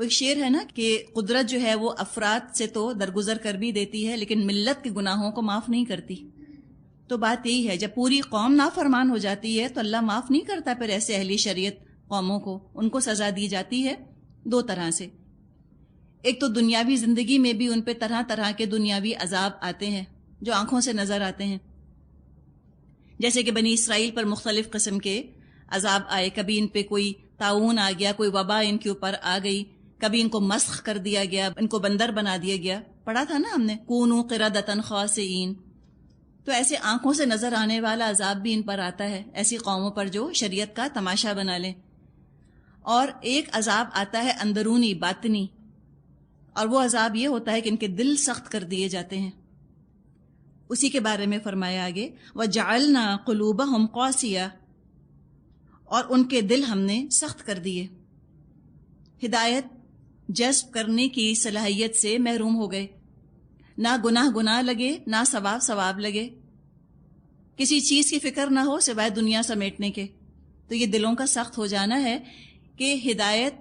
وہ ایک شعر ہے نا کہ قدرت جو ہے وہ افراد سے تو درگزر کر بھی دیتی ہے لیکن ملت کے گناہوں کو معاف نہیں کرتی. تو بات یہی ہے، جب پوری قوم نافرمان ہو جاتی ہے تو اللہ معاف نہیں کرتا پھر ایسے اہل شریعت قوموں کو. ان کو سزا دی جاتی ہے دو طرح سے. ایک تو دنیاوی زندگی میں بھی ان پہ طرح طرح کے دنیاوی عذاب آتے ہیں جو آنکھوں سے نظر آتے ہیں، جیسے کہ بنی اسرائیل پر مختلف قسم کے عذاب آئے. کبھی ان پہ کوئی طاعون آ گیا، کوئی وبا ان کے اوپر آ گئی، کبھی ان کو مسخ کر دیا گیا، ان کو بندر بنا دیا گیا. پڑھا تھا نا ہم نے، کونوا قردۃ خاسئین. تو ایسے آنکھوں سے نظر آنے والا عذاب بھی ان پر آتا ہے، ایسی قوموں پر جو شریعت کا تماشا بنا لیں. اور ایک عذاب آتا ہے اندرونی باطنی، اور وہ عذاب یہ ہوتا ہے کہ ان کے دل سخت کر دیے جاتے ہیں. اسی کے بارے میں فرمایا آگے، وَجَعَلْنَا قُلُوبَهُمْ قَاسِيَةً، اور ان کے دل ہم نے سخت کر دیے، ہدایت جذب کرنے کی صلاحیت سے محروم ہو گئے. نہ گناہ لگے، نہ ثواب لگے، کسی چیز کی فکر نہ ہو سوائے دنیا سمیٹنے کے. تو یہ دلوں کا سخت ہو جانا ہے کہ ہدایت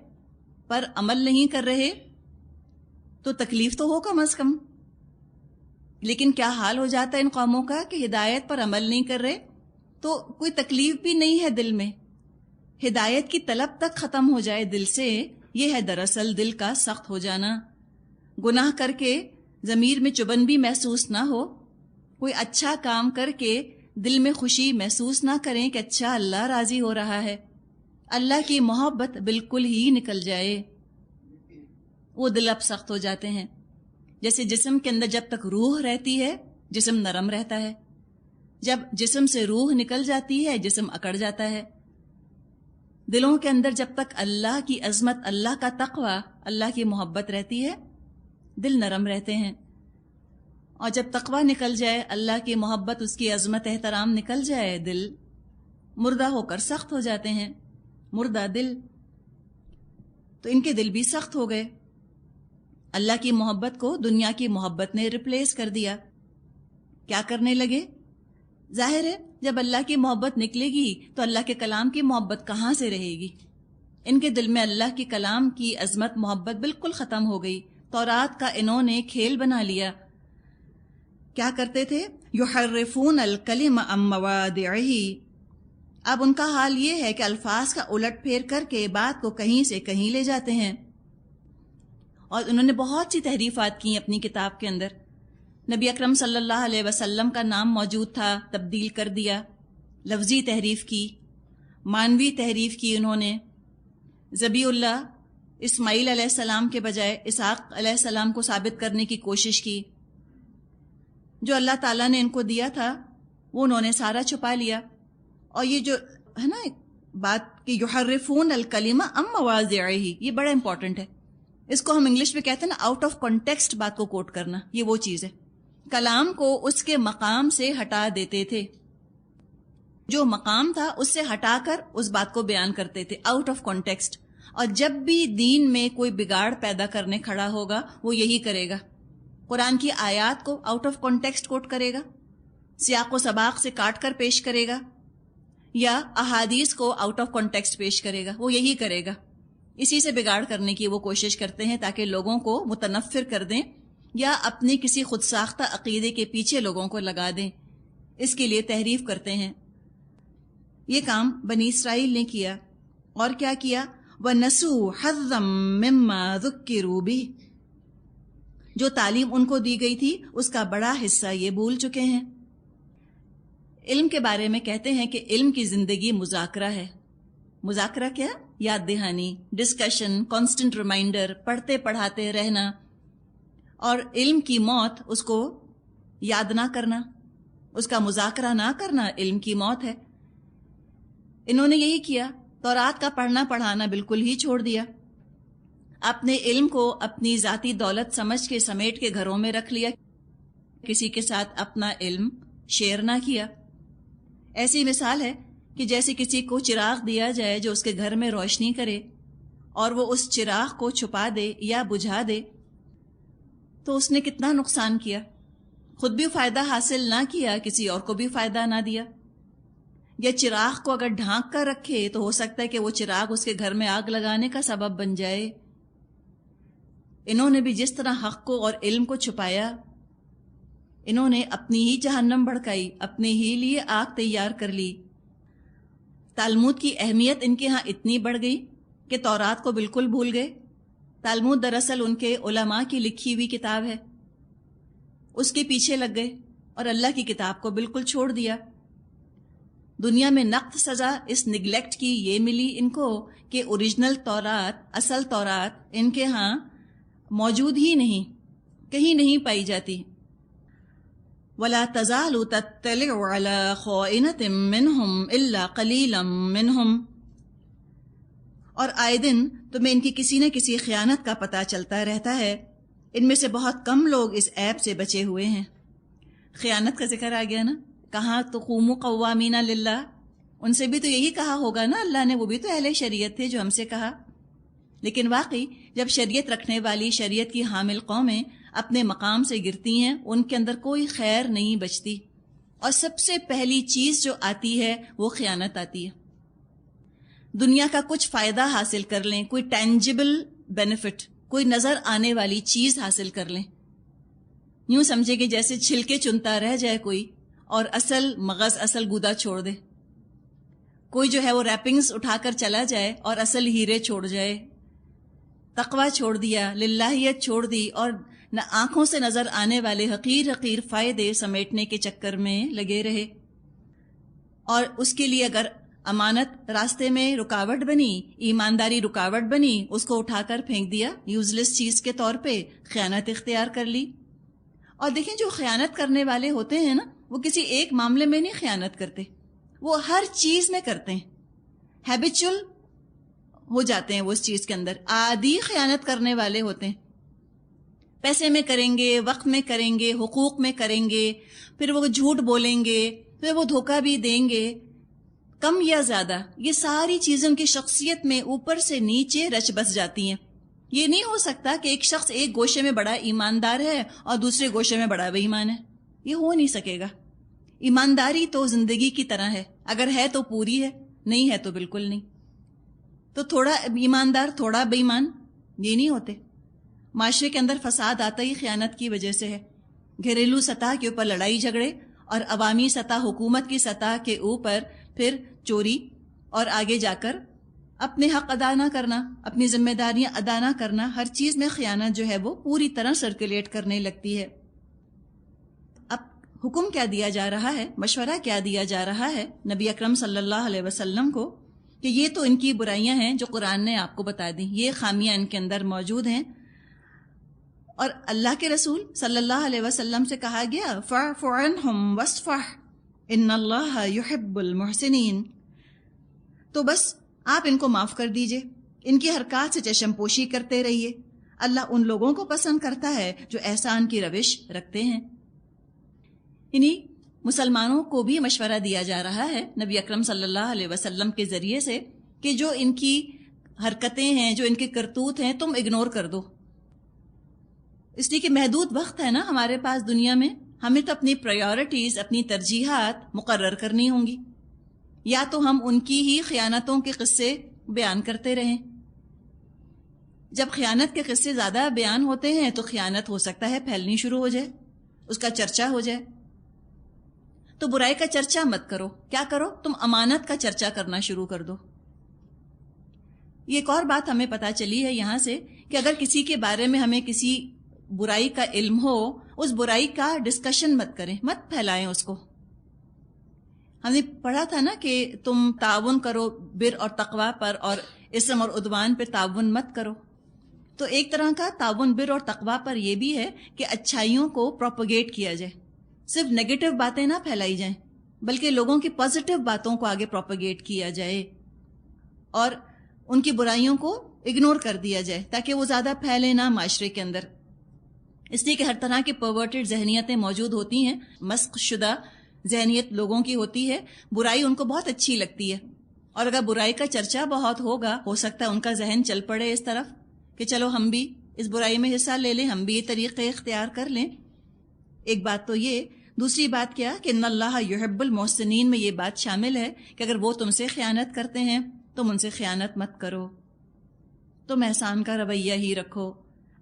پر عمل نہیں کر رہے تو تکلیف تو ہو کم از کم. لیکن کیا حال ہو جاتا ہے ان قوموں کا کہ ہدایت پر عمل نہیں کر رہے تو کوئی تکلیف بھی نہیں ہے دل میں. ہدایت کی طلب تک ختم ہو جائے دل سے، یہ ہے دراصل دل کا سخت ہو جانا. گناہ کر کے ضمیر میں چبن بھی محسوس نہ ہو، کوئی اچھا کام کر کے دل میں خوشی محسوس نہ کریں کہ اچھا اللہ راضی ہو رہا ہے، اللہ کی محبت بالکل ہی نکل جائے، وہ دل اب سخت ہو جاتے ہیں. جیسے جسم کے اندر جب تک روح رہتی ہے جسم نرم رہتا ہے، جب جسم سے روح نکل جاتی ہے جسم اکڑ جاتا ہے. دلوں کے اندر جب تک اللہ کی عظمت، اللہ کا تقوی، اللہ کی محبت رہتی ہے دل نرم رہتے ہیں. اور جب تقوی نکل جائے، اللہ کی محبت، اس کی عظمت احترام نکل جائے، دل مردہ ہو کر سخت ہو جاتے ہیں، مردہ دل. تو ان کے دل بھی سخت ہو گئے. اللہ کی محبت کو دنیا کی محبت نے ریپلیس کر دیا. کیا کرنے لگے؟ ظاہر ہے جب اللہ کی محبت نکلے گی تو اللہ کے کلام کی محبت کہاں سے رہے گی؟ ان کے دل میں اللہ کے کلام کی عظمت، محبت بالکل ختم ہو گئی. تورات کا انہوں نے کھیل بنا لیا. کیا کرتے تھے؟ یحرفون الکلم عن مواضعہ. اب ان کا حال یہ ہے کہ الفاظ کا الٹ پھیر کر کے بات کو کہیں سے کہیں لے جاتے ہیں. اور انہوں نے بہت سی تحریفات کی اپنی کتاب کے اندر. نبی اکرم صلی اللہ علیہ وسلم کا نام موجود تھا، تبدیل کر دیا. لفظی تحریف کی، معنوی تحریف کی. انہوں نے ذبیح اللہ اسماعیل علیہ السلام کے بجائے اسحاق علیہ السلام کو ثابت کرنے کی کوشش کی. جو اللہ تعالیٰ نے ان کو دیا تھا وہ انہوں نے سارا چھپا لیا. اور یہ جو ہے نا ایک بات کہ یحرفون الکلمہ عن مواضعہ، یہ بڑا امپورٹنٹ ہے. اس کو ہم انگلش میں کہتے ہیں نا آؤٹ آف کانٹیکسٹ بات کو کوٹ کرنا. یہ وہ چیز ہے، کلام کو اس کے مقام سے ہٹا دیتے تھے. جو مقام تھا اس سے ہٹا کر اس بات کو بیان کرتے تھے آؤٹ آف کانٹیکسٹ. اور جب بھی دین میں کوئی بگاڑ پیدا کرنے کھڑا ہوگا وہ یہی کرے گا. قرآن کی آیات کو آؤٹ آف کانٹیکسٹ کوٹ کرے گا، سیاق و سباق سے کاٹ کر پیش کرے گا، یا احادیث کو آؤٹ آف کانٹیکسٹ پیش کرے گا. وہ یہی کرے گا. اسی سے بگاڑ کرنے کی وہ کوشش کرتے ہیں تاکہ لوگوں کو متنفر کر دیں یا اپنی کسی خود ساختہ عقیدے کے پیچھے لوگوں کو لگا دیں. اس کے لیے تحریف کرتے ہیں. یہ کام بنی اسرائیل نے کیا. اور کیا کیا؟ وَنَسُوا حَظًّا مِّمَّا ذُكِّرُوا بِهِ. جو تعلیم ان کو دی گئی تھی اس کا بڑا حصہ یہ بھول چکے ہیں. علم کے بارے میں کہتے ہیں کہ علم کی زندگی مذاکرہ ہے. مذاکرہ کیا؟ یاد دہانی، ڈسکشن، کانسٹنٹ ریمائنڈر، پڑھتے پڑھاتے رہنا. اور علم کی موت اس کو یاد نہ کرنا، اس کا مذاکرہ نہ کرنا علم کی موت ہے. انہوں نے یہی کیا. تورات کا پڑھنا پڑھانا بالکل ہی چھوڑ دیا. اپنے علم کو اپنی ذاتی دولت سمجھ کے سمیٹ کے گھروں میں رکھ لیا. کسی کے ساتھ اپنا علم شیئر نہ کیا. ایسی مثال ہے کہ جیسے کسی کو چراغ دیا جائے جو اس کے گھر میں روشنی کرے اور وہ اس چراغ کو چھپا دے یا بجھا دے تو اس نے کتنا نقصان کیا. خود بھی فائدہ حاصل نہ کیا، کسی اور کو بھی فائدہ نہ دیا. یا چراغ کو اگر ڈھانک کر رکھے تو ہو سکتا ہے کہ وہ چراغ اس کے گھر میں آگ لگانے کا سبب بن جائے. انہوں نے بھی جس طرح حق کو اور علم کو چھپایا، انہوں نے اپنی ہی جہنم بھڑکائی، اپنے ہی لیے آگ تیار کر لی۔ تالمود کی اہمیت ان کے ہاں اتنی بڑھ گئی کہ تورات کو بالکل بھول گئے۔ تالمود دراصل ان کے علماء کی لکھی ہوئی کتاب ہے، اس کے پیچھے لگ گئے اور اللہ کی کتاب کو بالکل چھوڑ دیا۔ دنیا میں نقد سزا اس نگلیکٹ کی یہ ملی ان کو کہ اوریجنل تورات، اصل تورات ان کے ہاں موجود ہی نہیں، کہیں نہیں پائی جاتی۔ وَلَا تَزَالُ تَطَّلِعُ عَلَىٰ خَائِنَةٍ مِّنْهُمْ إِلَّا قَلِيلًا مِّنْهُمْ، اور آئے دن تمہیں ان کی کسی نہ کسی خیانت کا پتہ چلتا رہتا ہے، ان میں سے بہت کم لوگ اس عیب سے بچے ہوئے ہیں۔ خیانت کا ذکر آ گیا نا، کہاں تو قوموا قوامین للہ، ان سے بھی تو یہی کہا ہوگا نا اللہ نے، وہ بھی تو اہل شریعت تھے جو ہم سے کہا۔ لیکن واقعی جب شریعت رکھنے والی، شریعت کی حامل قومیں اپنے مقام سے گرتی ہیں، ان کے اندر کوئی خیر نہیں بچتی، اور سب سے پہلی چیز جو آتی ہے وہ خیانت آتی ہے۔ دنیا کا کچھ فائدہ حاصل کر لیں، کوئی ٹینجبل بینیفٹ، کوئی نظر آنے والی چیز حاصل کر لیں، یوں سمجھے کہ جیسے چھلکے چنتا رہ جائے کوئی اور اصل مغز، اصل گودا چھوڑ دے۔ کوئی جو ہے وہ ریپنگز اٹھا کر چلا جائے اور اصل ہیرے چھوڑ جائے۔ تقوی چھوڑ دیا، للہیت چھوڑ دی، اور نہ آنکھوں سے نظر آنے والے حقیر حقیر فائدے سمیٹنے کے چکر میں لگے رہے۔ اور اس کے لیے اگر امانت راستے میں رکاوٹ بنی، ایمانداری رکاوٹ بنی، اس کو اٹھا کر پھینک دیا، یوزلیس چیز کے طور پہ خیانت اختیار کر لی۔ اور دیکھیں جو خیانت کرنے والے ہوتے ہیں نا، وہ کسی ایک معاملے میں نہیں خیانت کرتے، وہ ہر چیز میں کرتے ہیں، ہیبیچول ہو جاتے ہیں وہ اس چیز کے اندر، عادی خیانت کرنے والے ہوتے ہیں۔ پیسے میں کریں گے، وقت میں کریں گے، حقوق میں کریں گے، پھر وہ جھوٹ بولیں گے، پھر وہ دھوکہ بھی دیں گے، کم یا زیادہ یہ ساری چیزیں ان کی شخصیت میں اوپر سے نیچے رچ بس جاتی ہیں۔ یہ نہیں ہو سکتا کہ ایک شخص ایک گوشے میں بڑا ایماندار ہے اور دوسرے گوشے میں بڑا بے ایمان ہے، یہ ہو نہیں سکے گا۔ ایمانداری تو زندگی کی طرح ہے، اگر ہے تو پوری ہے، نہیں ہے تو بالکل نہیں۔ تو تھوڑا ایماندار تھوڑا بے ایمان یہ نہیں ہوتے۔ معاشرے کے اندر فساد آتا ہی خیانت کی وجہ سے ہے۔ گھریلو سطح کے اوپر لڑائی جھگڑے، اور عوامی سطح، حکومت کی سطح کے اوپر پھر چوری، اور آگے جا کر اپنے حق ادا نہ کرنا، اپنی ذمہ داریاں ادا نہ کرنا، ہر چیز میں خیانت جو ہے وہ پوری طرح سرکولیٹ کرنے لگتی ہے۔ اب حکم کیا دیا جا رہا ہے، مشورہ کیا دیا جا رہا ہے نبی اکرم صلی اللہ علیہ وسلم کو، کہ یہ تو ان کی برائیاں ہیں جو قرآن نے آپ کو بتا دی، یہ خامیاں ان کے اندر موجود ہیں۔ اور اللہ کے رسول صلی اللہ علیہ وسلم سے کہا گیا فَاعْفُ عَنْهُمْ وَاصْفَحْ إِنَّ اللَّهَ يُحِبُّ الْمُحْسِنِينَ، تو بس آپ ان کو معاف کر دیجئے، ان کی حرکات سے چشم پوشی کرتے رہیے، اللہ ان لوگوں کو پسند کرتا ہے جو احسان کی روش رکھتے ہیں۔ یعنی مسلمانوں کو بھی مشورہ دیا جا رہا ہے نبی اکرم صلی اللہ علیہ وسلم کے ذریعے سے کہ جو ان کی حرکتیں ہیں، جو ان کے کرتوت ہیں، تم اگنور کر دو، اس لیے کہ محدود وقت ہے نا ہمارے پاس دنیا میں، ہمیں تو اپنی پرائیورٹیز، اپنی ترجیحات مقرر کرنی ہوں گی، یا تو ہم ان کی ہی خیانتوں کے قصے بیان کرتے رہیں۔ جب خیانت کے قصے زیادہ بیان ہوتے ہیں تو خیانت ہو سکتا ہے پھیلنی شروع ہو جائے، اس کا چرچا ہو جائے۔ تو برائی کا چرچا مت کرو، کیا کرو تم امانت کا چرچا کرنا شروع کر دو۔ یہ ایک اور بات ہمیں پتہ چلی ہے یہاں سے کہ اگر کسی کے بارے میں ہمیں کسی برائی کا علم ہو، اس برائی کا ڈسکشن مت کریں، مت پھیلائیں اس کو۔ ہم نے پڑھا تھا نا کہ تم تعاون کرو بر اور تقوی پر، اور اسم اور عدوان پہ تعاون مت کرو۔ تو ایک طرح کا تعاون بر اور تقوی پر یہ بھی ہے کہ اچھائیوں کو پروپیگیٹ کیا جائے، صرف نیگیٹو باتیں نہ پھیلائی جائیں بلکہ لوگوں کی پازیٹیو باتوں کو آگے پروپیگیٹ کیا جائے، اور ان کی برائیوں کو اگنور کر دیا جائے تاکہ وہ زیادہ پھیلے نہ معاشرے کے اندر۔ اس لیے کہ ہر طرح کی پرورٹڈ ذہنیتیں موجود ہوتی ہیں، مسخ شدہ ذہنیت لوگوں کی ہوتی ہے، برائی ان کو بہت اچھی لگتی ہے، اور اگر برائی کا چرچا بہت ہوگا، ہو سکتا ہے ان کا ذہن چل پڑے اس طرف کہ چلو ہم بھی اس برائی میں حصہ لے لیں، ہم بھی یہ طریقے اختیار کر لیں۔ ایک بات تو یہ، دوسری بات کیا کہ ان اللہ یحب المحسنین میں یہ بات شامل ہے کہ اگر وہ تم سے خیانت کرتے ہیں تم ان سے خیانت مت کرو، تم احسان کا رویہ ہی رکھو،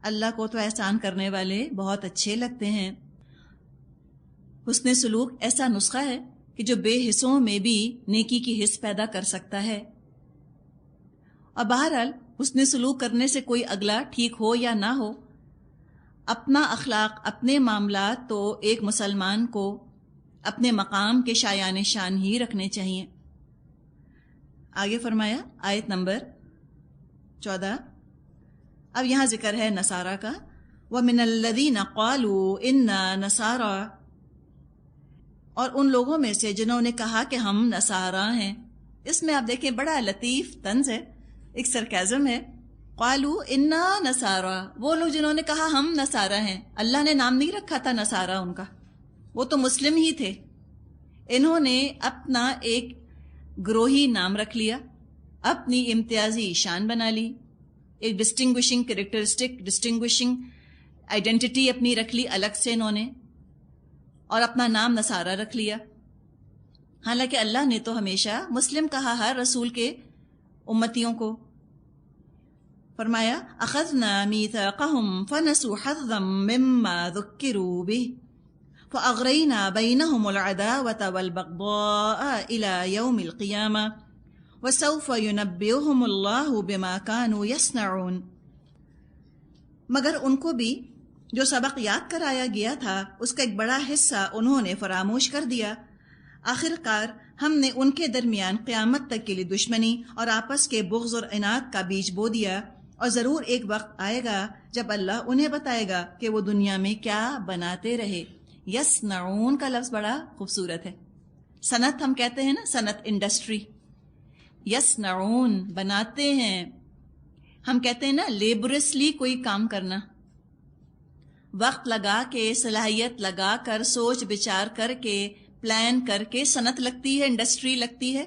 اللہ کو تو احسان کرنے والے بہت اچھے لگتے ہیں۔ حسن سلوک ایسا نسخہ ہے کہ جو بے حصوں میں بھی نیکی کی حس پیدا کر سکتا ہے۔ اور بہرحال حسن سلوک کرنے سے کوئی اگلا ٹھیک ہو یا نہ ہو، اپنا اخلاق، اپنے معاملات تو ایک مسلمان کو اپنے مقام کے شایان شان ہی رکھنے چاہیے۔ آگے فرمایا آیت نمبر 14۔ اب یہاں ذکر ہے نصارہ کا۔ وَمِنَ الَّذِينَ قَالُوا إِنَّا نَصَارَىٰ، اور ان لوگوں میں سے جنہوں نے کہا کہ ہم نصاراں ہیں۔ اس میں آپ دیکھیں بڑا لطیف طنز ہے، ایک سرکیزم ہے۔ قالوا انا نصارا، وہ لوگ جنہوں نے کہا ہم نصارہ ہیں۔ اللہ نے نام نہیں رکھا تھا نصارہ ان کا، وہ تو مسلم ہی تھے۔ انہوں نے اپنا ایک گروہی نام رکھ لیا، اپنی امتیازی شان بنا لی، ایک ڈسٹنگوشنگ کریکٹرسٹک، ڈسٹنگوشنگ آئیڈینٹی اپنی رکھ لی الگ سے انہوں نے، اور اپنا نام نصارہ رکھ لیا۔ حالانکہ اللہ نے تو ہمیشہ مسلم کہا ہر رسول کے امتیوں کو۔ فرمایا اخذنا میثاقهم فنسوا حظا مما ذکروا به فاغرینا بینہم العداوة والبغضاء الى یوم القیامة وسوف ینبئہم اللہ بما كانوا یصنعون۔ مگر ان کو بھی جو سبق یاد کرایا گیا تھا اس کا ایک بڑا حصہ انہوں نے فراموش کر دیا۔ آخر کار ہم نے ان کے درمیان قیامت تک کے لیے دشمنی اور آپس کے بغض اور عناد کا بیج بو دیا، اور ضرور ایک وقت آئے گا جب اللہ انہیں بتائے گا کہ وہ دنیا میں کیا بناتے رہے۔ یصنعون کا لفظ بڑا خوبصورت ہے۔ صنعت ہم کہتے ہیں نا، صنعت انڈسٹری، یصنعون بناتے ہیں۔ ہم کہتے ہیں نا لیبرسلی کوئی کام کرنا، وقت لگا کے، صلاحیت لگا کر، سوچ بچار کر کے، پلان کر کے صنعت لگتی ہے، انڈسٹری لگتی ہے۔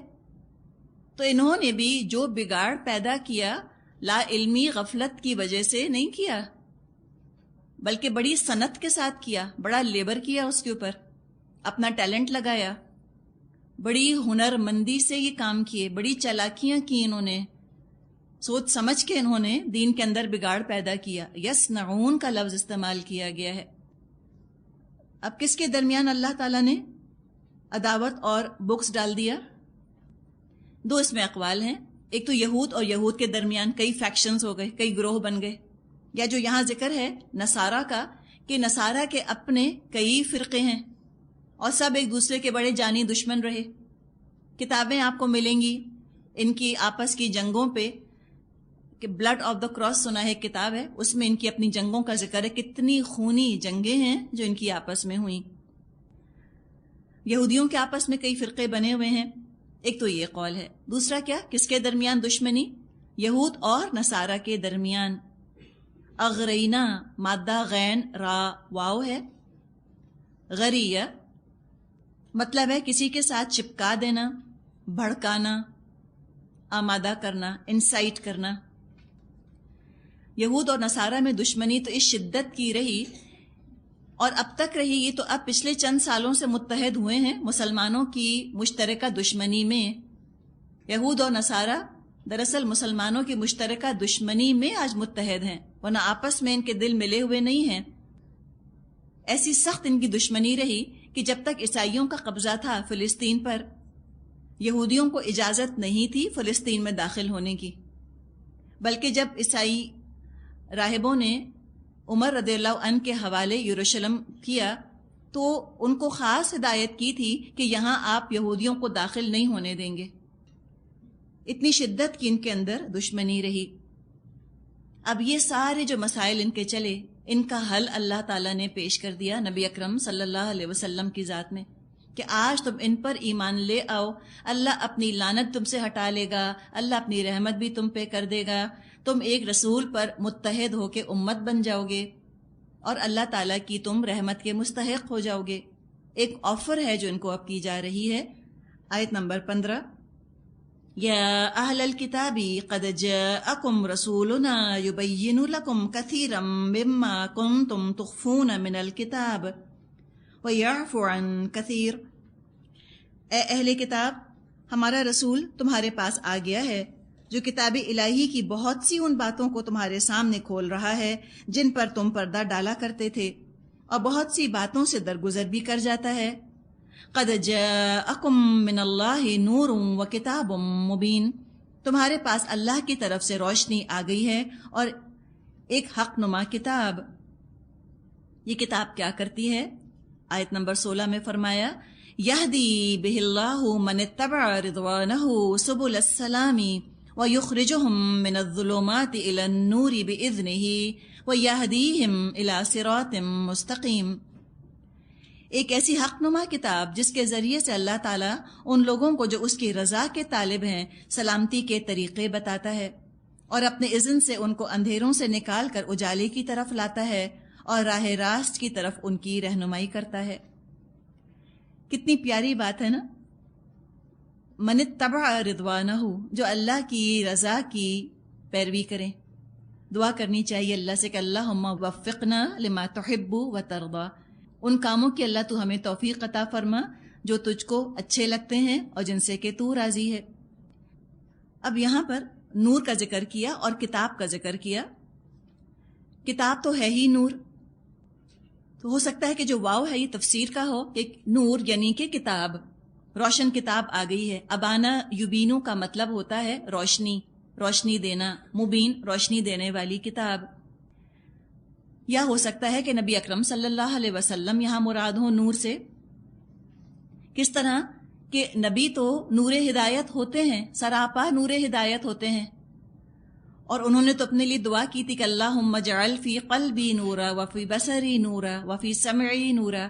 تو انہوں نے بھی جو بگاڑ پیدا کیا لا علمی غفلت کی وجہ سے نہیں کیا، بلکہ بڑی صنعت کے ساتھ کیا، بڑا لیبر کیا، اس کے اوپر اپنا ٹیلنٹ لگایا، بڑی ہنر مندی سے یہ کام کیے، بڑی چالاکیاں کی انہوں نے، سوچ سمجھ کے انہوں نے دین کے اندر بگاڑ پیدا کیا۔ یصنعون کا لفظ استعمال کیا گیا ہے۔ اب کس کے درمیان اللہ تعالیٰ نے عداوت اور بغض ڈال دیا؟ دو اس میں اقوال ہیں۔ ایک تو یہود اور یہود کے درمیان کئی فیکشنز ہو گئے، کئی گروہ بن گئے، یا جو یہاں ذکر ہے نصارہ کا، کہ نصارہ کے اپنے کئی فرقے ہیں اور سب ایک دوسرے کے بڑے جانی دشمن رہے۔ کتابیں آپ کو ملیں گی ان کی آپس کی جنگوں پہ، کہ بلڈ آف دا کراس سنا ہے کتاب ہے، اس میں ان کی اپنی جنگوں کا ذکر ہے، کتنی خونی جنگیں ہیں جو ان کی آپس میں ہوئیں۔ یہودیوں کے آپس میں کئی فرقے بنے ہوئے ہیں، ایک تو یہ قول ہے۔ دوسرا کیا، کس کے درمیان دشمنی؟ یہود اور نصارہ کے درمیان۔ اغرینا مادہ غین را واو ہے، غریہ مطلب ہے کسی کے ساتھ چپکا دینا، بھڑکانا، آمادہ کرنا، انسائٹ کرنا۔ یہود اور نصارہ میں دشمنی تو اس شدت کی رہی اور اب تک رہی، یہ تو اب پچھلے چند سالوں سے متحد ہوئے ہیں مسلمانوں کی مشترکہ دشمنی میں۔ یہود اور نصارہ دراصل مسلمانوں کی مشترکہ دشمنی میں آج متحد ہیں، ورنہ آپس میں ان کے دل ملے ہوئے نہیں ہیں۔ ایسی سخت ان کی دشمنی رہی کہ جب تک عیسائیوں کا قبضہ تھا فلسطین پر، یہودیوں کو اجازت نہیں تھی فلسطین میں داخل ہونے کی، بلکہ جب عیسائی راہبوں نے عمر رضی اللہ عنہ کے حوالے یروشلم کیا تو ان کو خاص ہدایت کی تھی کہ یہاں آپ یہودیوں کو داخل نہیں ہونے دیں گے۔ اتنی شدت کی ان کے اندر دشمنی رہی۔ اب یہ سارے جو مسائل ان کے چلے، ان کا حل اللہ تعالیٰ نے پیش کر دیا نبی اکرم صلی اللہ علیہ وسلم کی ذات میں، کہ آج تم ان پر ایمان لے آؤ، اللہ اپنی لعنت تم سے ہٹا لے گا، اللہ اپنی رحمت بھی تم پہ کر دے گا، تم ایک رسول پر متحد ہو کے امت بن جاؤ گے اور اللہ تعالیٰ کی تم رحمت کے مستحق ہو جاؤ گے۔ ایک آفر ہے جو ان کو اب کی جا رہی ہے۔ آیت نمبر 15، یا اہل الکتاب قد جاءکم رسولنا یبین لکم کثیرا مما کنتم تخفون من الکتاب ویعفو عن کثیر۔ اے اہل کتاب، ہمارا رسول تمہارے پاس آ گیا ہے جو کتاب الہی کی بہت سی ان باتوں کو تمہارے سامنے کھول رہا ہے جن پر تم پردہ ڈالا کرتے تھے، اور بہت سی باتوں سے درگزر بھی کر جاتا ہے۔ قد جاءکم من اللہ نور و کتاب مبین، تمہارے پاس اللہ کی طرف سے روشنی آ گئی ہے اور ایک حق نما کتاب۔ یہ کتاب کیا کرتی ہے؟ آیت نمبر 16 میں فرمایا یہدی بہ اللہ من اتبع رضوانہ سبل السلام ویخرجہم من الظلمات الی النور بإذنہ ویہدیہم الی صراط مستقیم۔ ایک ایسی حق نما کتاب جس کے ذریعے سے اللہ تعالیٰ ان لوگوں کو جو اس کی رضا کے طالب ہیں سلامتی کے طریقے بتاتا ہے، اور اپنے اذن سے ان کو اندھیروں سے نکال کر اجالے کی طرف لاتا ہے اور راہ راست کی طرف ان کی رہنمائی کرتا ہے۔ کتنی پیاری بات ہے نا، من اتبع رضوانہ، جو اللہ کی رضا کی پیروی کریں۔ دعا کرنی چاہیے اللہ سے کہ اللہم وفقنا لما تحب و ترضا، ان کاموں کی اللہ تو ہمیں توفیق عطا فرما جو تجھ کو اچھے لگتے ہیں اور جن سے کہ تو راضی ہے۔ اب یہاں پر نور کا ذکر کیا اور کتاب کا ذکر کیا۔ کتاب تو ہے ہی نور، تو ہو سکتا ہے کہ جو واو ہے یہ تفسیر کا ہو کہ نور یعنی کہ کتاب، روشن کتاب آ گئی ہے۔ ابانا یبینو کا مطلب ہوتا ہے روشنی، روشنی دینا، مبین روشنی دینے والی کتاب۔ یا ہو سکتا ہے کہ نبی اکرم صلی اللہ علیہ وسلم یہاں مراد ہو نور سے۔ کس طرح کہ نبی تو نور ہدایت ہوتے ہیں، سراپا نور ہدایت ہوتے ہیں، اور انہوں نے تو اپنے لیے دعا کی تھی کہ اللہم اجعل فی قلبی نورا وفی بصری نورا وفی سمعی نورا،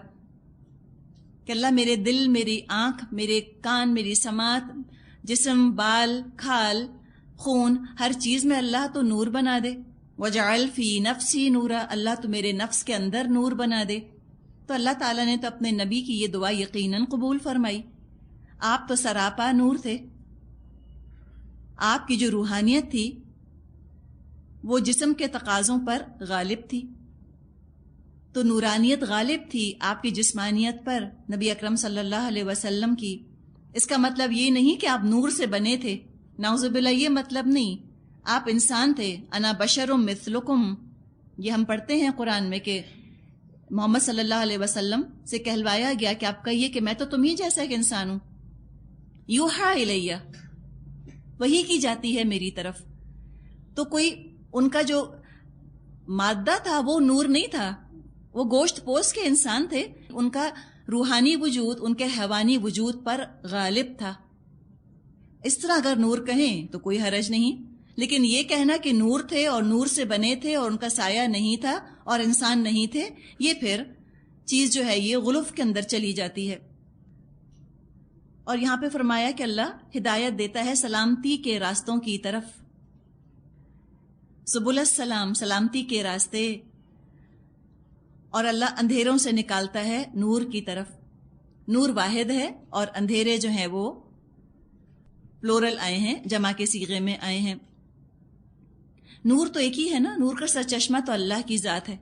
کہ اللہ میرے دل، میری آنکھ، میرے کان، میری سماعت، جسم، بال، کھال، خون، ہر چیز میں اللہ تو نور بنا دے۔ وجعل فی نفسی نورا، اللہ تو میرے نفس کے اندر نور بنا دے۔ تو اللہ تعالیٰ نے تو اپنے نبی کی یہ دعا یقیناً قبول فرمائی۔ آپ تو سراپا نور تھے، آپ کی جو روحانیت تھی وہ جسم کے تقاضوں پر غالب تھی، تو نورانیت غالب تھی آپ کی جسمانیت پر، نبی اکرم صلی اللہ علیہ وسلم کی۔ اس کا مطلب یہ نہیں کہ آپ نور سے بنے تھے، نعوذ باللہ، یہ مطلب نہیں۔ آپ انسان تھے، انا بشر مثلکم، یہ ہم پڑھتے ہیں قرآن میں کہ محمد صلی اللہ علیہ وسلم سے کہلوایا گیا کہ آپ کہیے کہ میں تو تمہیں جیسا ایک انسان ہوں، یوحا الیہ، وحی کی جاتی ہے میری طرف۔ تو کوئی ان کا جو مادہ تھا وہ نور نہیں تھا، وہ گوشت پوش کے انسان تھے، ان کا روحانی وجود ان کے حیوانی وجود پر غالب تھا۔ اس طرح اگر نور کہیں تو کوئی حرج نہیں، لیکن یہ کہنا کہ نور تھے اور نور سے بنے تھے اور ان کا سایہ نہیں تھا اور انسان نہیں تھے، یہ پھر چیز جو ہے یہ غلف کے اندر چلی جاتی ہے۔ اور یہاں پہ فرمایا کہ اللہ ہدایت دیتا ہے سلامتی کے راستوں کی طرف، سبل السلام، سلامتی کے راستے، اور اللہ اندھیروں سے نکالتا ہے نور کی طرف۔ نور واحد ہے اور اندھیرے جو ہیں وہ پلورل آئے ہیں، جمع کے صیغے میں آئے ہیں۔ نور تو ایک ہی ہے نا، نور کا سرچشمہ تو اللہ کی ذات ہے۔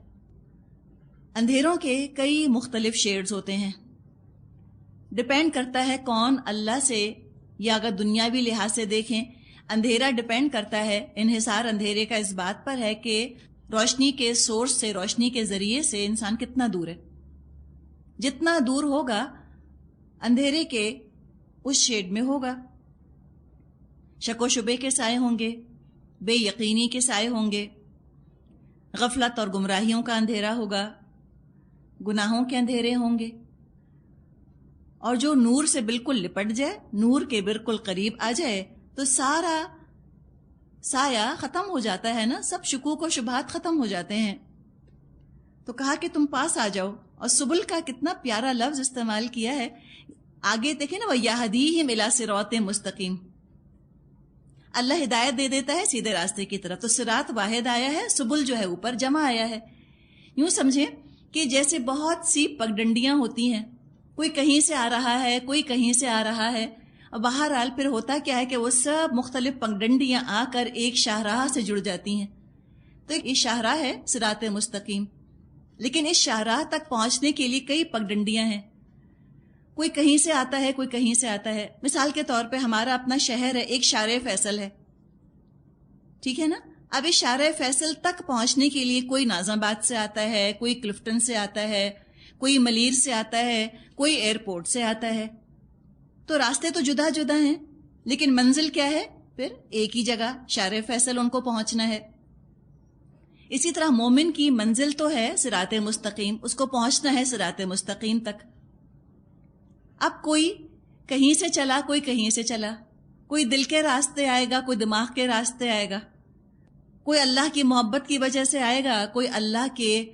اندھیروں کے کئی مختلف شیڈز ہوتے ہیں، ڈپینڈ کرتا ہے کون اللہ سے، یا اگر دنیاوی لحاظ سے دیکھیں اندھیرا ڈپینڈ کرتا ہے، انحصار اندھیرے کا اس بات پر ہے کہ روشنی کے سورس سے، روشنی کے ذریعے سے انسان کتنا دور ہے۔ جتنا دور ہوگا اندھیرے کے اس شیڈ میں ہوگا، شک و شبے کے سائے ہوں گے، بے یقینی کے سائے ہوں گے، غفلت اور گمراہیوں کا اندھیرا ہوگا، گناہوں کے اندھیرے ہوں گے۔ اور جو نور سے بالکل لپٹ جائے، نور کے بالکل قریب آ جائے، تو سارا سایہ ختم ہو جاتا ہے نا، سب شکوک و شبہات ختم ہو جاتے ہیں۔ تو کہا کہ تم پاس آ جاؤ، اور سبل کا کتنا پیارا لفظ استعمال کیا ہے۔ آگے دیکھیں نا، وَيَهْدِيهِمْ إِلَىٰ صِرَاطٍ مُسْتَقِيمٍ، اللہ ہدایت دے دیتا ہے سیدھے راستے کی طرف۔ تو صراط واحد آیا ہے، سبل جو ہے اوپر جمع آیا ہے۔ یوں سمجھیں کہ جیسے بہت سی پگڈنڈیاں ہوتی ہیں، کوئی کہیں سے آ رہا ہے، کوئی کہیں سے آ رہا ہے، اور بہرحال پھر ہوتا کیا ہے کہ وہ سب مختلف پگڈنڈیاں آ کر ایک شاہراہ سے جڑ جاتی ہیں۔ تو یہ شاہراہ ہے صراط مستقیم، لیکن اس شاہراہ تک پہنچنے کے لیے کئی پگڈنڈیاں ہیں، کوئی کہیں سے آتا ہے، کوئی کہیں سے آتا ہے۔ مثال کے طور پہ ہمارا اپنا شہر ہے، ایک شارع فیصل ہے، ٹھیک ہے نا. اب اس شارع فیصل تک پہنچنے کے لیے کوئی ناظم آباد سے آتا ہے, کوئی کلفٹن سے آتا ہے, کوئی ملیر سے آتا ہے, کوئی ایئرپورٹ سے آتا ہے. تو راستے تو جدا جدا ہیں, لیکن منزل کیا ہے؟ پھر ایک ہی جگہ شارع فیصل ان کو پہنچنا ہے. اسی طرح مومن کی منزل تو ہے صراط مستقیم, اس کو پہنچنا ہے صراط مستقیم تک. اب کوئی کہیں سے چلا, کوئی کہیں سے چلا, کوئی دل کے راستے آئے گا, کوئی دماغ کے راستے آئے گا, کوئی اللہ کی محبت کی وجہ سے آئے گا, کوئی اللہ کے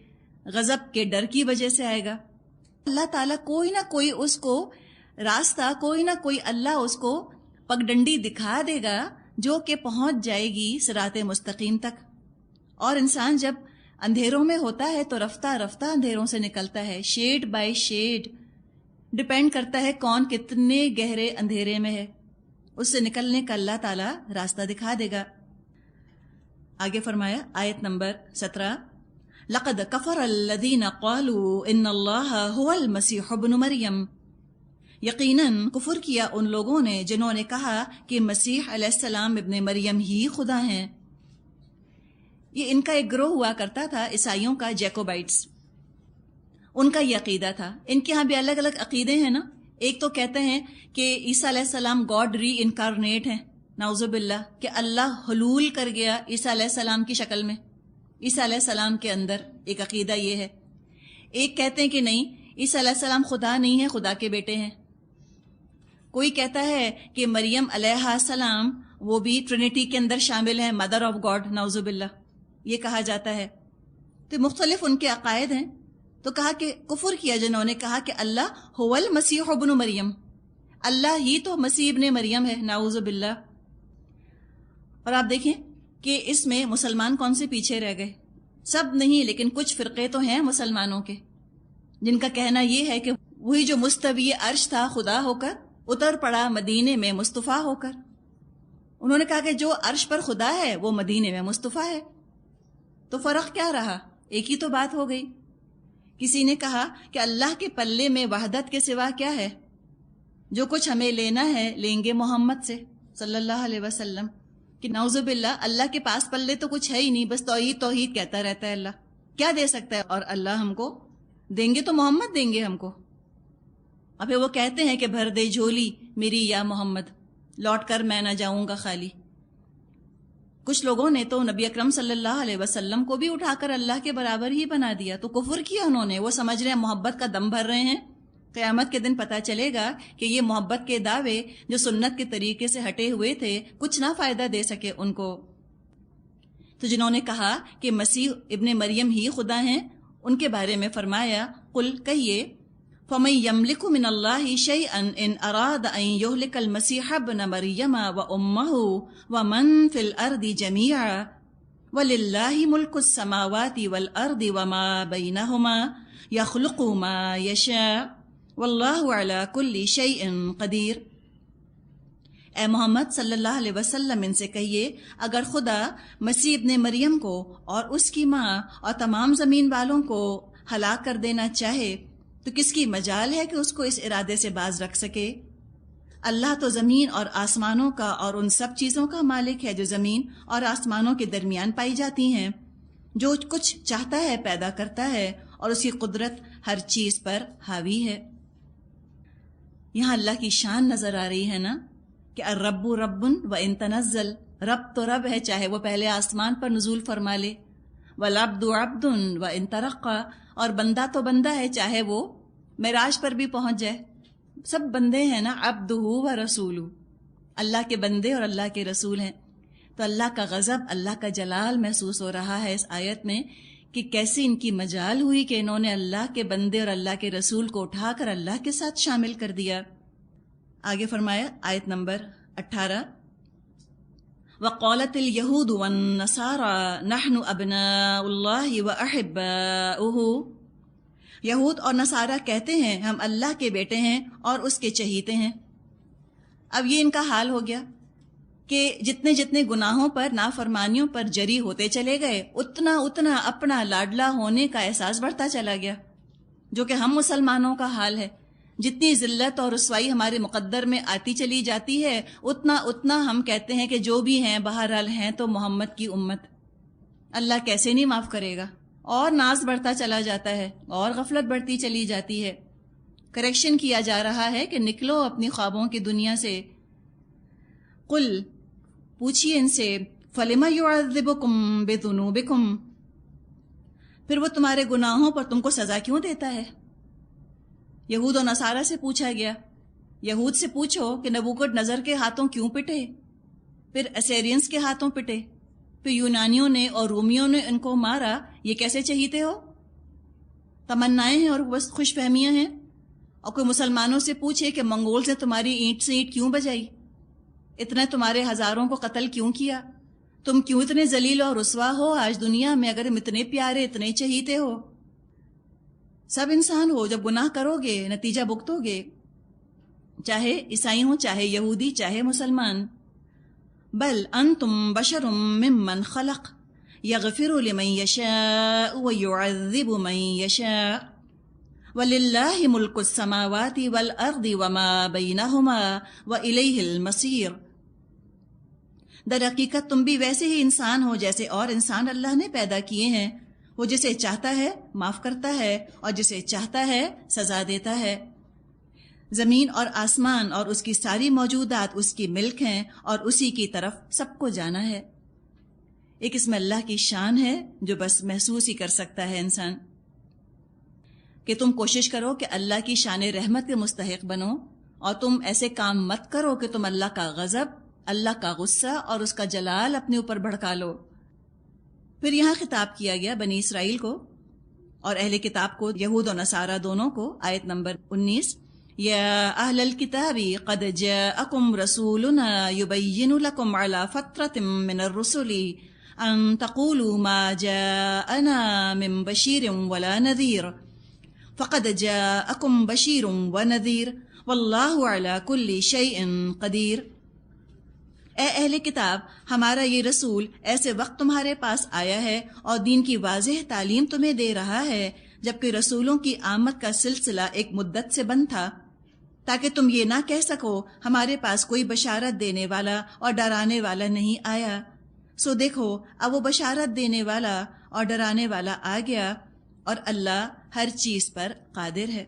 غضب کے ڈر کی وجہ سے آئے گا. اللہ تعالیٰ کوئی نہ کوئی اس کو راستہ, کوئی نہ کوئی اللہ اس کو پگڈنڈی دکھا دے گا جو کہ پہنچ جائے گی صراط مستقیم تک. اور انسان جب اندھیروں میں ہوتا ہے تو رفتہ رفتہ اندھیروں سے نکلتا ہے, شیڈ بائی شیڈ, ڈپینڈ کرتا ہے کون کتنے گہرے اندھیرے میں ہے, اس سے نکلنے کا اللہ تعالیٰ راستہ دکھا دے گا. آگے فرمایا آیت نمبر 17, لَقَدْ كَفَرَ الَّذِينَ قَالُوا إِنَّ اللَّهَ هُوَ الْمَسِيحُ ابْنُ مَرْيَمَ, یقیناً کفر کیا ان لوگوں نے جنہوں نے کہا کہ مسیح علیہ السلام ابن مریم ہی خدا ہیں. یہ ان کا ایک گروہ ہوا کرتا تھا عیسائیوں کا, جیکوبائٹس. ان کا یہ عقیدہ تھا. ان کے ہاں بھی الگ الگ عقیدے ہیں نا. ایک تو کہتے ہیں کہ عیسیٰ علیہ السلام گاڈ ری انکارنیٹ ہیں, نعوذ باللہ, کہ اللہ حلول کر گیا عیسیٰ علیہ السلام کی شکل میں, عیسیٰ علیہ السلام کے اندر. ایک عقیدہ یہ ہے. ایک کہتے ہیں کہ نہیں, عیسیٰ علیہ السلام خدا نہیں ہے, خدا کے بیٹے ہیں. کوئی کہتا ہے کہ مریم علیہ السلام وہ بھی ٹرینٹی کے اندر شامل ہیں, مدر آف گاڈ, نعوذ باللہ, یہ کہا جاتا ہے. تو مختلف ان کے عقائد ہیں. تو کہا کہ کفر کیا جنہوں نے کہا کہ اللہ هو المسیح ابن مریم, اللہ ہی تو مسیح ابن مریم ہے, نعوذ باللہ. اور آپ دیکھیں کہ اس میں مسلمان کون سے پیچھے رہ گئے؟ سب نہیں, لیکن کچھ فرقے تو ہیں مسلمانوں کے جن کا کہنا یہ ہے کہ وہی جو مستوی عرش تھا خدا ہو کر اتر پڑا مدینے میں مصطفیٰ ہو کر. انہوں نے کہا کہ جو عرش پر خدا ہے وہ مدینے میں مصطفیٰ ہے. تو فرق کیا رہا؟ ایک ہی تو بات ہو گئی. کسی نے کہا کہ اللہ کے پلے میں وحدت کے سوا کیا ہے؟ جو کچھ ہمیں لینا ہے لیں گے محمد سے صلی اللہ علیہ وسلم. کہ نعوذ باللہ اللہ کے پاس پلے تو کچھ ہے ہی نہیں, بس توحید توحید کہتا رہتا ہے. اللہ کیا دے سکتا ہے؟ اور اللہ ہم کو دیں گے تو محمد دیں گے ہم کو. اب وہ کہتے ہیں کہ بھر دے جھولی میری یا محمد, لوٹ کر میں نہ جاؤں گا خالی. کچھ لوگوں نے تو نبی اکرم صلی اللہ علیہ وسلم کو بھی اٹھا کر اللہ کے برابر ہی بنا دیا. تو کفر کیا انہوں نے. وہ سمجھ رہے ہیں محبت کا دم بھر رہے ہیں. قیامت کے دن پتہ چلے گا کہ یہ محبت کے دعوے جو سنت کے طریقے سے ہٹے ہوئے تھے کچھ نہ فائدہ دے سکے ان کو. تو جنہوں نے کہا کہ مسیح ابن مریم ہی خدا ہیں, ان کے بارے میں فرمایا قل, کہیے, فَمَن يَمْلِكُ مِنَ اللَّهِ شَيْئًا إِنْ أَرَادَ أَن يُهْلِكَ الْمَسِيحَ ابْنَ مَرْيَمَ وَأُمَّهُ وَمَن فِي الْأَرْضِ جَمِيعًا وَلِلَّهِ مُلْكُ السَّمَاوَاتِ وَالْأَرْضِ وَمَا بَيْنَهُمَا يَخْلُقُ مَا يَشَاءُ وَاللَّهُ عَلَى كُلِّ شَيْءٍ قَدِيرٌ. اے محمد صلی اللہ علیہ وسلم ان سے کہیے, اگر خدا مسیح ابن مریم کو اور اس کی ماں اور تمام زمین والوں کو ہلاک کر دینا چاہے تو کس کی مجال ہے کہ اس کو اس ارادے سے باز رکھ سکے؟ اللہ تو زمین اور آسمانوں کا اور ان سب چیزوں کا مالک ہے جو زمین اور آسمانوں کے درمیان پائی جاتی ہیں. جو کچھ چاہتا ہے پیدا کرتا ہے اور اس کی قدرت ہر چیز پر حاوی ہے. یہاں اللہ کی شان نظر آ رہی ہے نا کہ الرب رب و ان تنزل, رب تو رب ہے چاہے وہ پہلے آسمان پر نزول فرما لے, والعبد عبد و ان ترقى, اور بندہ تو بندہ ہے چاہے وہ معراج پر بھی پہنچ جائے. سب بندے ہیں نا, عبدہ و رسولہ, اللہ کے بندے اور اللہ کے رسول ہیں. تو اللہ کا غضب, اللہ کا جلال محسوس ہو رہا ہے اس آیت میں کہ کیسے ان کی مجال ہوئی کہ انہوں نے اللہ کے بندے اور اللہ کے رسول کو اٹھا کر اللہ کے ساتھ شامل کر دیا. آگے فرمایا آیت نمبر 18, وَقَالَتِ الْيَهُودُ وَالنَّصَارَى نَحْنُ أَبْنَاءُ اللَّهِ وَأَحِبَّاؤُهُ. یہود اور نصارہ کہتے ہیں ہم اللہ کے بیٹے ہیں اور اس کے چہیتے ہیں. اب یہ ان کا حال ہو گیا کہ جتنے جتنے گناہوں پر, نافرمانیوں پر جری ہوتے چلے گئے, اتنا اتنا اپنا لاڈلا ہونے کا احساس بڑھتا چلا گیا, جو کہ ہم مسلمانوں کا حال ہے. جتنی ذلت اور رسوائی ہمارے مقدر میں آتی چلی جاتی ہے اتنا ہم کہتے ہیں کہ جو بھی ہیں بہرحال ہیں تو محمد کی امت، اللہ کیسے نہیں معاف کرے گا، اور ناز بڑھتا چلا جاتا ہے اور غفلت بڑھتی چلی جاتی ہے۔ کریکشن کیا جا رہا ہے کہ نکلو اپنی خوابوں کی دنیا سے۔ قل، پوچھئے ان سے، فَلِمَ يُعَذِّبُكُم بِذُنُوبِكُم، پھر وہ تمہارے گناہوں پر تم کو سزا کیوں دیتا ہے؟ یہود و نصارہ سے پوچھا گیا، یہود سے پوچھو کہ نبوکڈ نظر کے ہاتھوں کیوں پٹے، پھر اسیرینز کے ہاتھوں پٹے، پھر یونانیوں نے اور رومیوں نے ان کو مارا، یہ کیسے چہیتے ہو؟ تمنائیں ہیں اور بس خوش فہمیاں ہیں۔ اور کوئی مسلمانوں سے پوچھے کہ منگولز نے تمہاری اینٹ سے اینٹ کیوں بجائی، اتنے تمہارے ہزاروں کو قتل کیوں کیا، تم کیوں اتنے ذلیل اور رسوا ہو آج دنیا میں، اگر ہم اتنے پیارے اتنے چہیتے ہو؟ سب انسان ہو، جب گناہ کرو گے نتیجہ بھگتو گے، چاہے عیسائی ہوں، چاہے یہودی، چاہے مسلمان۔ بل انتم بشر ممن خلق یغفر لمن یشاء ویعذب من یشاء وَلِلَّهِ مُلْكُ السَّمَاوَاتِ وَالْأَرْضِ وَمَا بَيْنَهُمَا وَإِلَيْهِ الْمَصِيرُ۔ در حقیقت تم بھی ویسے ہی انسان ہو جیسے اور انسان اللہ نے پیدا کیے ہیں، وہ جسے چاہتا ہے معاف کرتا ہے اور جسے چاہتا ہے سزا دیتا ہے۔ زمین اور آسمان اور اس کی ساری موجودات اس کی ملک ہیں اور اسی کی طرف سب کو جانا ہے۔ ایک اس میں اللہ کی شان ہے جو بس محسوس ہی کر سکتا ہے انسان، کہ تم کوشش کرو کہ اللہ کی شان رحمت کے مستحق بنو، اور تم ایسے کام مت کرو کہ تم اللہ کا غضب، اللہ کا غصہ اور اس کا جلال اپنے اوپر بھڑکا لو۔ پھر یہاں خطاب کیا گیا بنی اسرائیل کو اور اہل کتاب کو، یہود و نصارہ دونوں کو۔ آیت نمبر 19، یا اہل الکتاب قد جاءکم رسولنا یبین لکم علی فترۃ من الرسل ان تقولوا ما جاءنا من بشیر ولا نذیر فقد جاءکم بشیر ونذیر واللہ علی کل شیء قدیر۔ اے اہل کتاب، ہمارا یہ رسول ایسے وقت تمہارے پاس آیا ہے اور دین کی واضح تعلیم تمہیں دے رہا ہے، جبکہ رسولوں کی آمد کا سلسلہ ایک مدت سے بند تھا، تاکہ تم یہ نہ کہہ سکو ہمارے پاس کوئی بشارت دینے والا اور ڈرانے والا نہیں آیا۔ سو دیکھو اب وہ بشارت دینے والا اور ڈرانے والا آ گیا، اور اللہ ہر چیز پر قادر ہے۔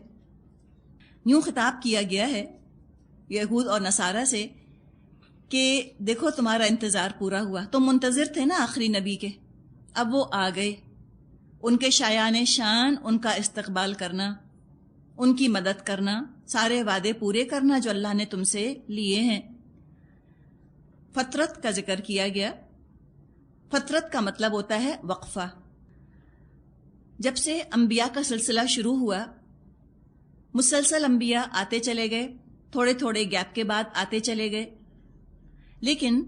یوں خطاب کیا گیا ہے یہود اور نصارہ سے کہ دیکھو تمہارا انتظار پورا ہوا، تم منتظر تھے نا آخری نبی کے، اب وہ آ گئے، ان کے شایان شان ان کا استقبال کرنا، ان کی مدد کرنا، سارے وعدے پورے کرنا جو اللہ نے تم سے لیے ہیں۔ فترت کا ذکر کیا گیا۔ فترت کا مطلب ہوتا ہے وقفہ۔ جب سے انبیاء کا سلسلہ شروع ہوا، مسلسل انبیاء آتے چلے گئے، تھوڑے تھوڑے گیپ کے بعد آتے چلے گئے، لیکن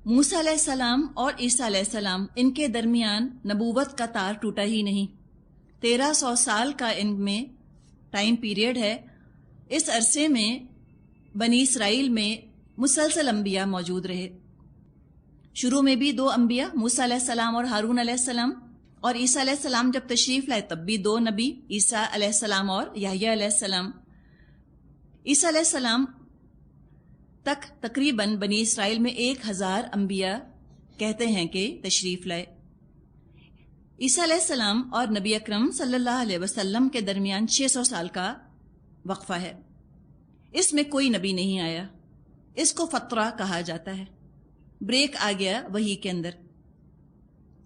موسیٰ علیہ السلام اور عیسیٰ علیہ السلام ان کے درمیان نبوت کا تار ٹوٹا ہی نہیں۔ 1300 سال کا ان میں ٹائم پیریڈ ہے۔ اس عرصے میں بنی اسرائیل میں مسلسل انبیاء موجود رہے۔ شروع میں بھی 2 انبیاء، موسیٰ علیہ السلام اور ہارون علیہ السلام، اور عیسیٰ علیہ السلام جب تشریف لائے تب بھی 2 نبی، عیسیٰ علیہ السلام اور یحییٰ علیہ السلام۔ عیسیٰ علیہ السلام تک تقریباً بنی اسرائیل میں 1000 انبیاء کہتے ہیں کہ تشریف لائے۔ عیسیٰ علیہ السلام اور نبی اکرم صلی اللہ علیہ وسلم کے درمیان 600 سال کا وقفہ ہے۔ اس میں کوئی نبی نہیں آیا، اس کو فترہ کہا جاتا ہے۔ بریک آ گیا وحی کے اندر،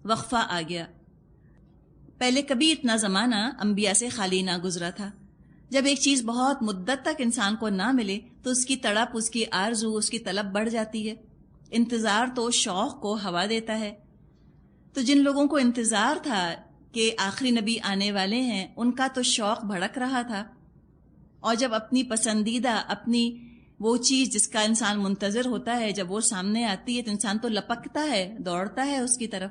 وقفہ آ گیا۔ پہلے کبھی اتنا زمانہ انبیاء سے خالی نہ گزرا تھا۔ جب ایک چیز بہت مدت تک انسان کو نہ ملے تو اس کی تڑپ، اس کی آرزو، اس کی طلب بڑھ جاتی ہے۔ انتظار تو شوق کو ہوا دیتا ہے۔ تو جن لوگوں کو انتظار تھا کہ آخری نبی آنے والے ہیں، ان کا تو شوق بھڑک رہا تھا، اور جب اپنی پسندیدہ، اپنی وہ چیز جس کا انسان منتظر ہوتا ہے، جب وہ سامنے آتی ہے تو انسان تو لپکتا ہے، دوڑتا ہے اس کی طرف۔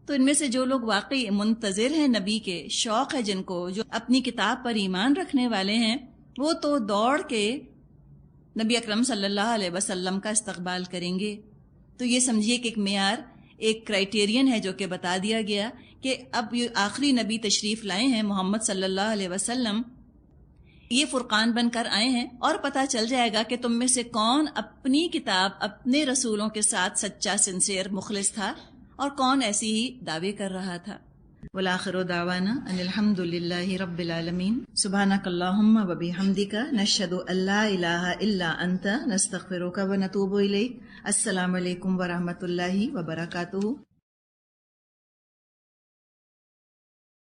تو ان میں سے جو لوگ واقعی منتظر ہیں نبی کے، شوق ہے جن کو، جو اپنی کتاب پر ایمان رکھنے والے ہیں، وہ تو دوڑ کے نبی اکرم صلی اللہ علیہ وسلم کا استقبال کریں گے۔ تو یہ سمجھیے کہ ایک معیار، ایک کرائیٹیرین ہے جو کہ بتا دیا گیا کہ اب یہ آخری نبی تشریف لائے ہیں محمد صلی اللہ علیہ وسلم۔ یہ فرقان بن کر آئے ہیں، اور پتہ چل جائے گا کہ تم میں سے کون اپنی کتاب اپنے رسولوں کے ساتھ سچا سنسیئر مخلص تھا اور کون ایسی ہی دعوے کر رہا تھا۔ والآخر دعوانا ان الحمد للہ رب العالمین، سبحانک اللہم و بحمدک، نشہد ان لا الہ الا انت، نستغفرک و نتوب الیک۔ السلام علیکم ورحمۃ اللہ وبرکاتہ۔